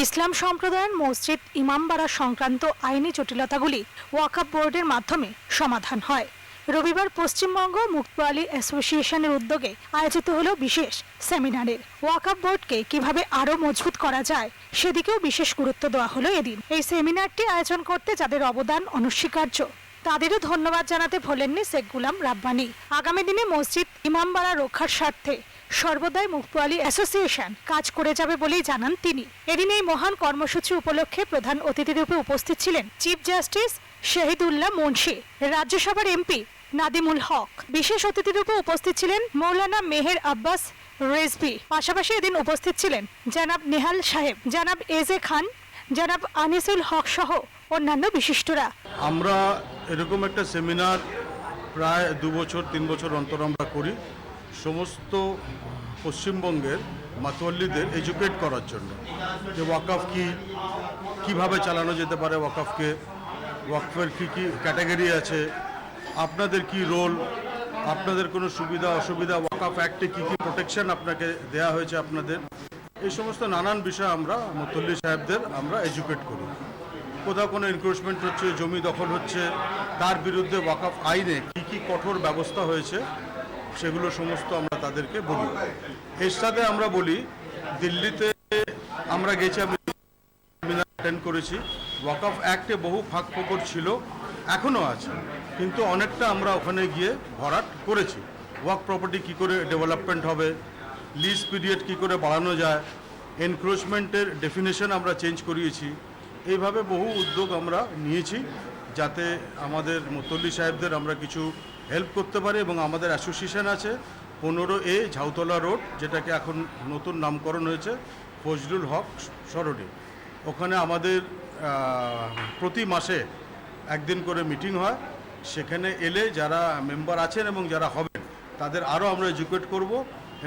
ইসলাম সম্প্রদায়ের মসজিদ ইমামবাড়া সংক্রান্ত আইনি জটিলতাগুলি ওয়াকফ বোর্ডের মাধ্যমে সমাধান হয়। রবিবার পশ্চিমবঙ্গ মুক্তোয়ালি অ্যাসোসিয়েশনের উদ্যোগে আয়োজিত হলো বিশেষ সেমিনারে ওয়াকফ বোর্ডকে কিভাবে আরো মজবুত করা যায় সেদিকেও বিশেষ গুরুত্ব দেওয়া হলো এদিন। এই সেমিনারটি আয়োজন করতে যাদের অবদান অনস্বীকার্য তাদেরও ধন্যবাদ জানাতে ভোলেননি শেখ গুলাম রাব্বানী। আগামী দিনে মসজিদ ইমামবাড়া রক্ষার স্বার্থে সর্বদাই মুক্তোয়ালি অ্যাসোসিয়েশন কাজ করে যাবে বলেই জানান তিনি। এদিন এই মহান কর্মসূচি উপলক্ষে প্রধান অতিথিরূপে উপস্থিত ছিলেন চিফ জাস্টিস শহীদুল্লাহ মুন্সি, রাজ্যসভার এমপি নাদিমুল হক। বিশেষ অতিথিরূপে উপস্থিত ছিলেন মৌলানা মেহের আব্বাস রেজভি। পাশাপাশি এদিন উপস্থিত ছিলেন জনাব নেহাল সাহেব, জনাব এজে খান, জনাব আনিসুল হক সহ অন্যান্য বিশিষ্টরা। আমরা এরকম একটা সেমিনার প্রায় 2 বছর 3 বছর অন্তর আমরা করি, সমস্ত পশ্চিমবঙ্গের মাতোয়াল্লিদের এডুকেট করার জন্য যে ওয়াকফ কীভাবে চালানো যেতে পারে, ওয়াকফকে, ওয়াকফের কী ক্যাটাগরি আছে, আপনাদের কি রোল, আপনাদের কোনো সুবিধা অসুবিধা, ওয়াকফ অ্যাক্টে কী প্রোটেকশন আপনাকে দেয়া হয়েছে আপনাদের, এই সমস্ত নানান বিষয় আমরা মুতল্লি সাহেবদের আমরা এডুকেট করি। কোথাও কোনো এনক্রোচমেন্ট হচ্ছে, জমি দখল হচ্ছে, তার বিরুদ্ধে ওয়াকফ আইনে কী কঠোর ব্যবস্থা হয়েছে সেগুলো সমস্ত আমরা তাদেরকে বলি। এর সাথে আমরা বলি, দিল্লিতে আমরা গেছি, আমি অ্যাটেন্ড করেছি, ওয়াকফ অ্যাক্টে বহু ফাঁক ফোকর ছিল, এখনও আছে, কিন্তু অনেকটা আমরা ওখানে গিয়ে ভরাট করেছি। ওয়াকফ প্রপার্টি কী করে ডেভেলপমেন্ট হবে, লিজ পিরিয়ড কী করে বাড়ানো যায়, এনক্রোচমেন্টের ডেফিনেশন আমরা চেঞ্জ করিয়েছি। এইভাবে বহু উদ্যোগ আমরা নিয়েছি যাতে আমাদের মুতল্লি সাহেবদের আমরা কিছু হেল্প করতে পারি। এবং আমাদের অ্যাসোসিয়েশন আছে 15A ঝাউতলা রোড, যেটাকে এখন নতুন নামকরণ হয়েছে ফজলুল হক সরণি। ওখানে আমাদের প্রতি মাসে একদিন করে মিটিং হয়, সেখানে এলে যারা মেম্বার আছেন এবং যারা হবেন তাদের আরও আমরা এডুকেট করব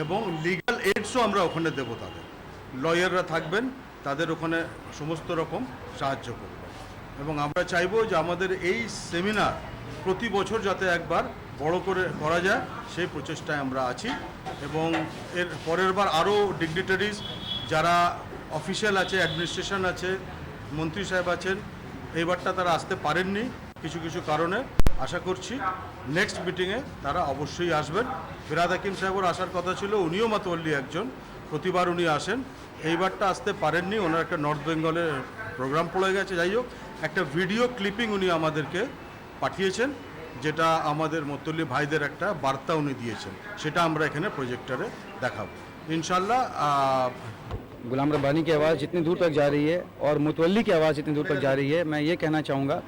এবং লিগ্যাল এইডসও আমরা ওখানে দেবো। তাদের লয়াররা থাকবেন, তাদের ওখানে সমস্ত রকম সাহায্য করব। এবং আমরা চাইব যে আমাদের এই সেমিনার প্রতি বছর যাতে একবার বড় করে করা যায়, সেই প্রচেষ্টায় আমরা আছি। এবং এর পরের বার আরও ডিগনিটারিজ যারা অফিসিয়াল আছে, অ্যাডমিনিস্ট্রেশন আছে, মন্ত্রী সাহেব আছেন, এইবারটা তারা আসতে পারেননি কিছু কিছু কারণে। আশা করছি নেক্সট মিটিংয়ে তারা অবশ্যই আসবেন। ফিরহাদ হাকিম সাহেবের আসার কথা ছিল, উনিও মাতোয়াল্লি একজন, প্রতিবার উনি আসেন, এইবারটা আসতে পারেননি, ওনার একটা নর্থ বেঙ্গলের প্রোগ্রাম পড়ে গেছে। যাই হোক, একটা ভিডিও ক্লিপিং উনি আমাদেরকে পাঠিয়েছেন, যেটা আমাদের মুতল্লি ভাইদের একটা বার্তা উনি দিয়েছেন, সেটা আমরা এখানে প্রজেক্টরে দেখাবো ইনশাল্লাহ। गुलाम रब्बानी की आवाज़ जितनी दूर तक जा रही है और मुतवल्ली की आवाज़ जितनी दूर तक जा रही है, मैं ये कहना चाहूँगा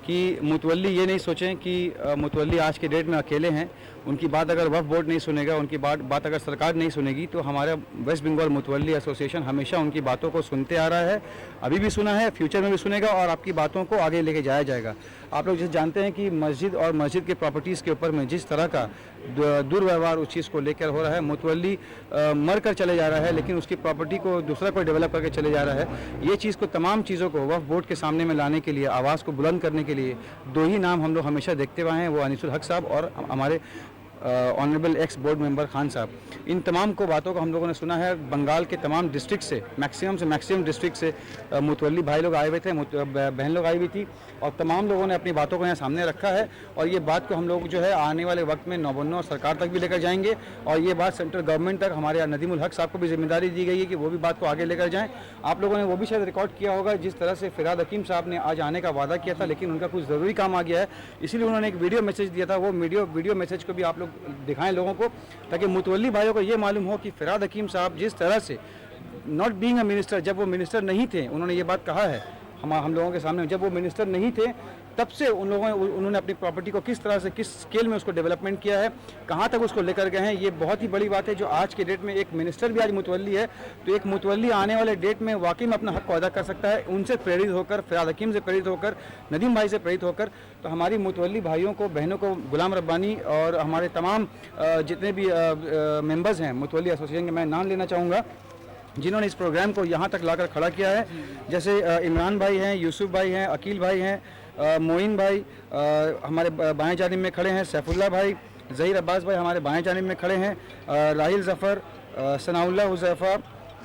कि मुतवल्ली ये नहीं सोचें कि मुतवल्ली आज के डेट में अकेले हैं। उनकी बात अगर वक्फ बोर्ड नहीं सुनेगा, उनकी बात अगर सरकार नहीं सुनेगी, तो हमारा वेस्ट बंगाल मुतवल्ली एसोसिएशन हमेशा उनकी बातों को सुनते आ रहा है, अभी भी सुना है, फ्यूचर में भी सुनेगा और आपकी बातों को आगे लेके जाया जाएगा। आप लोग जैसे जानते हैं कि मस्जिद और मस्जिद के प्रॉपर्टीज़ के ऊपर में जिस तरह का दुर्व्यवहार उस चीज़ को लेकर हो रहा है, मुतवल्ली मर कर चले जा रहा है लेकिन उसकी प्रॉपर्टी को दूसरा कोई डेवलप करके चले जा रहा है। ये चीज़ को, तमाम चीज़ों को वक्फ बोर्ड के सामने में लाने के लिए, आवाज़ को बुलंद करने के लिए 2 ही नाम हम लोग हमेशा देखते हुए हैं, वो अनिसुल हक साहब और हमारे honourable x board member Khan साहब। इन तमाम को बातों को हम लोगों ने सुना है। बंगाल के तमाम डिस्ट्रिक्ट से मैक्सिमम डिस्ट्रिक्ट से मुतवल्ली भाई लोग आए हुए थे, बहन लोग आई हुई थी और तमाम लोगों ने अपनी बातों को यहाँ सामने रखा है। और ये बात को हम लोग जो है आने वाले वक्त में नौबन्नो और सरकार तक भी लेकर जाएंगे और ये बात सेंट्रल गवर्नमेंट तक, हमारे नदीमुल हक साहब को भी जिम्मेदारी दी गई है कि वो भी बात को आगे लेकर जाएँ। आप लोगों ने वो भी शायद रिकॉर्ड किया होगा, जिस तरह से फिरहाद हकीम साहब ने आज आने का वादा किया था लेकिन उनका कुछ ज़रूरी काम आ गया है, इसीलिए उन्होंने एक वीडियो मैसेज दिया था। वो वीडियो मैसेज को भी आप लोग दिखाएं लोगों को, ताकि मुतवल्ली भाइयों को ये मालूम हो कि फिरहाद हकीम साहब जिस तरह से नॉट बीइंग अ मिनिस्टर, जब वो मिनिस्टर नहीं थे, उन्होंने ये बात कहा है हम लोगों के सामने, जब वो मिनिस्टर नहीं थे तब से उन्होंने अपनी प्रॉपर्टी को किस तरह से, किस स्केल में उसको डेवलपमेंट किया है, कहाँ तक उसको लेकर गए हैं। ये बहुत ही बड़ी बात है जो आज के डेट में एक मिनिस्टर भी आज मुतवल्ली है, तो एक मुतवल्ली आने वाले डेट में वाकई में अपना हक को अदा कर सकता है। उनसे प्रेरित होकर, फिरहाद हकीम से प्रेरित होकर, नदीम भाई से प्रेरित होकर, तो हमारी मुतवल्ली भाइयों को, बहनों को, गुलाम रब्बानी और हमारे तमाम जितने भी मेंबर्स हैं मुतवल्ली एसोसिएशन के, मैं नाम लेना चाहूँगा जिन्होंने इस प्रोग्राम को यहाँ तक लाकर खड़ा किया है। जैसे इमरान भाई हैं, यूसुफ भाई हैं, अकील भाई हैं, मोइन भाई हमारे बाएं जानिब में खड़े हैं, सैफुल्लाह भाई, ज़हीर अब्बास भाई हमारे बाएं जानिब में खड़े हैं, राहिल ज़फ़र, सनाउल्लाह हुज़ैफ़ा,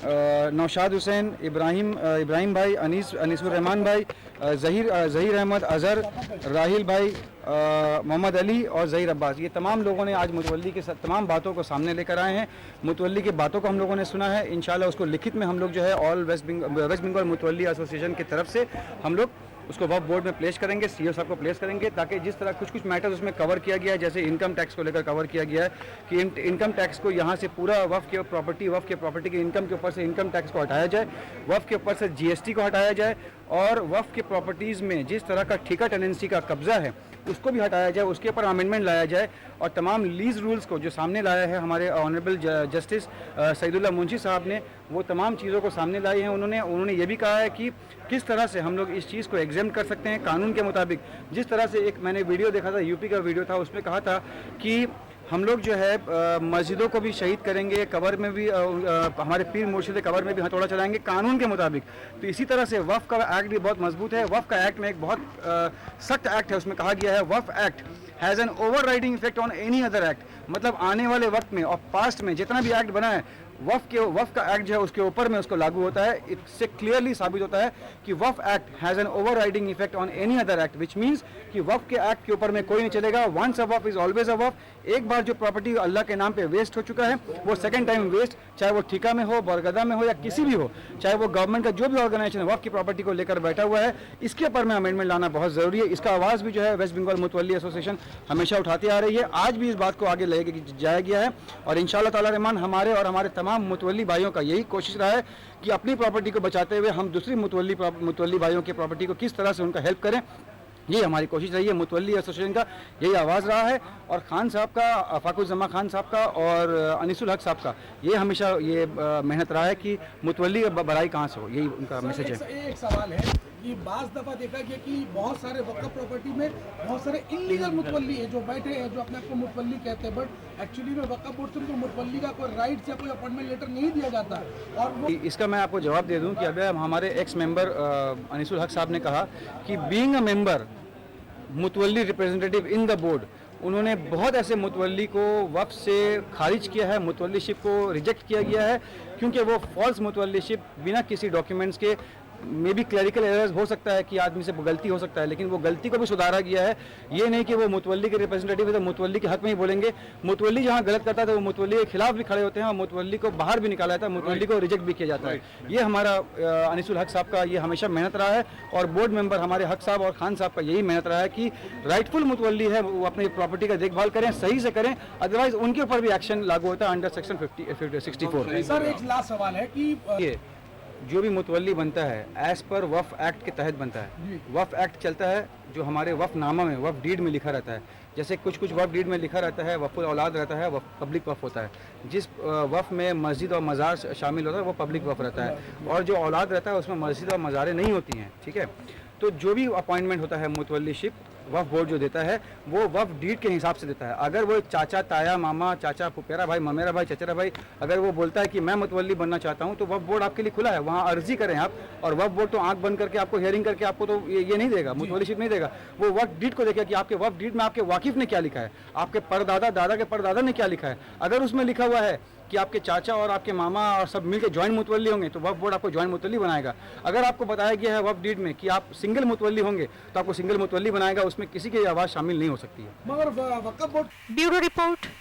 नौशाद हुसैन, इब्राहिम भाई, अनीसुर रहमान भाई, ज़हीर अहमद, अज़हर, राहिल भाई, मोहम्मद अली और ज़हीर अब्बास, ये तमाम लोगों ने आज मुतवल्ली के तमाम बातों को सामने लेकर आए हैं। मुतवल्ली की बातों को हम लोगों ने सुना है। इंशाल्लाह उसको लिखित में हम लोग जो है ऑल वेस्ट बंगाल मुतवल्ली एसोसिएशन की तरफ से हम लोग उसको वक्फ बोर्ड में प्लेस करेंगे, सीओ साहब को प्लेस करेंगे, ताकि जिस तरह कुछ मैटर्स उसमें कवर किया गया है, जैसे इनकम टैक्स को लेकर कवर किया गया है कि इनकम टैक्स को यहाँ से पूरा वक्फ के प्रॉपर्टी के इनकम के ऊपर से इनकम टैक्स को हटाया जाए, वक्फ के ऊपर से जीएसटी को हटाया जाए, और वक्फ के प्रॉपर्टीज़ में जिस तरह का ठेका टेनेंसी का कब्जा है उसको भी हटाया जाए, उसके ऊपर अमेंडमेंट लाया जाए, और तमाम लीज रूल्स को जो सामने लाया है हमारे ऑनरेबल जस्टिस सईदुल्लाह मुंशी साहब ने, वो तमाम चीज़ों को सामने लाई हैं। उन्होंने ये भी कहा है कि किस तरह से हम लोग इस चीज़ को एग्जेम्प्ट कर सकते हैं कानून के मुताबिक। जिस तरह से एक मैंने वीडियो देखा था, यूपी का वीडियो था, उसमें कहा था कि हम लोग जो है मस्जिदों को भी शहीद करेंगे, कबर में भी हमारे पीर मुर्शिद कबर में भी हथौड़ा चलाएंगे कानून के मुताबिक। तो इसी तरह से वक्फ का एक्ट भी बहुत मजबूत है। वक्फ का एक्ट में एक बहुत सख्त एक्ट है, उसमें कहा गया है Waqf act has an overriding effect on any other act, मतलब आने वाले वक्त में और पास्ट में जितना भी एक्ट बना है वक्फ का एक्ट जो है उसके ऊपर में उसको लागू होता है। इससे क्लियरली साबित होता है कि Waqf act has an overriding effect on any other act, which means कि वक्फ के एक्ट के ऊपर में कोई नहीं चलेगा। Once a Waqf is always a Waqf. एक बार जो प्रॉपर्टी अल्लाह के नाम पे वेस्ट हो चुका है वो सेकंड टाइम वेस्ट, चाहे वो ठिका में हो, बरगदा में हो, या किसी भी हो, चाहे वो गवर्नमेंट का जो भी ऑर्गेनाइजेशन वक्फ की प्रॉपर्टी को लेकर बैठा हुआ है, इसके ऊपर में अमेंडमेंट लाना बहुत ज़रूरी है। इसका आवाज़ भी जो है वेस्ट बंगाल मुतवल्ली एसोसिएशन हमेशा उठाती आ रही है। आज भी इस बात को आगे ले जाया गया है, और इंशाअल्लाह ताला रहमान हमारे और हमारे तमाम मुतवल्ली भाइयों का यही कोशिश रहा है कि अपनी प्रॉपर्टी को बचाते हुए हम दूसरी मुतवल्ली भाइयों की प्रॉपर्टी को किस तरह से उनका हेल्प करें, ये हमारी कोशिश रही है। मुतवल्ली एसोसिएशन का यही आवाज़ रहा है, और खान साहब का, फाकुज़्ज़मा खान साहब का और अनीसुल हक साहब का ये हमेशा ये मेहनत रहा है कि मुतवल्ली बराई कहाँ से हो, यही उनका मैसेज है। एक सवाल है कि बाज़ दफ़ा देखा गया कि बहुत सारे वक्फ प्रॉपर्टी में बहुत सारे इलीगल मुतवल्ली है जो बैठे हैं, जो अपने आप को मुतवल्ली कहते हैं, बट एक्चुअली में वक्फ बोर्ड से उनको मुतवल्ली का कोई राइट या कोई अपॉइंटमेंट लेटर नहीं दिया जाता। और वो इसका मैं आपको जवाब दे दूं कि अभी हमारे एक्स मेंबर अनीसुल हक साहब ने कहा कि being a member mutawalli representative in the board, उन्होंने बहुत ऐसे मुतवल्ली को वक्फ से खारिज किया है, मुतवल्लीशिप को रिजेक्ट किया गया है, क्योंकि वो फॉल्स मुतवल्लीशिप बिना किसी डॉक्यूमेंट्स के, मे बी क्लरिकल एरर्स हो सकता है कि आदमी से गलती हो सकता है, लेकिन वो गलती को भी सुधारा गया है। ये नहीं कि वो मुतवल्ली के रिप्रेजेंटेटिव है तो मुतवल्ली के हक में ही बोलेंगे। मुतवल्ली जहाँ गलत करता है तो वो मुतवल्ली के खिलाफ भी खड़े होते हैं, और मुतवल्ली को बाहर भी निकाला जाता है, मुतवल्ली को रिजेक्ट भी किया जाता है। ये हमारा अनीसुल हक साहब का ये हमेशा मेहनत रहा है, और बोर्ड मेंबर हमारे हक साहब और खान साहब का यही मेहनत रहा है कि राइटफुल मुतवल्ली है वो अपनी प्रॉपर्टी का देखभाल करें, सही से करें, अदरवाइज उनके ऊपर भी एक्शन लागू होता है अंडर सेक्शन 64। सर एक लास्ट सवाल है कि ये जो भी मुतवल्ली बनता है एज पर वक्फ एक्ट के तहत बनता है। वक्फ एक्ट चलता है जो हमारे वक्फ नामा में, वक्फ डीड में लिखा रहता है। जैसे कुछ वक्फ डीड में लिखा रहता है वक्फ औलाद रहता है, पब्लिक वक्फ होता है। जिस वक्फ में मस्जिद और मज़ार शामिल होता है वो पब्लिक वक्फ रहता है, और जो औलाद रहता है उसमें मस्जिद और मज़ारें नहीं होती हैं, ठीक है। तो जो भी अपॉइंटमेंट होता है मुतवल्लीशिप वक्फ बोर्ड जो देता है वो वक्फ डीड के हिसाब से देता है। अगर वो चाचा, ताया, मामा, चाचा, फुफेरा भाई, ममेरा भाई, चचेरा भाई अगर वो बोलता है कि मैं मुतवल्ली बनना चाहता हूँ तो वक्फ बोर्ड आपके लिए खुला है, वहाँ अर्जी करें आप। और वक्फ बोर्ड तो आंख बंद करके आपको हियरिंग करके आपको तो ये नहीं देगा, मुतवल्लीशिप नहीं देगा। वो वक्फ डीड को देखेगा कि आपके वक्फ डीड में आपके वाकिफ ने क्या लिखा है, आपके परदादा, दादा के परदादा ने क्या लिखा है। अगर उसमें लिखा हुआ है कि आपके चाचा और आपके मामा और सब मिलकर जॉइंट मुतवल्ली होंगे तो वक्फ बोर्ड आपको जॉइंट मुतवल्ली बनाएगा। अगर आपको बताया गया है वक्फ डीड में कि आप सिंगल मुतवल्ली होंगे तो आपको सिंगल मुतवल्ली बनाएगा, उसमें किसी की आवाज़ शामिल नहीं हो सकती है। मगर वक्फ बोर्ड ब्यूरो रिपोर्ट।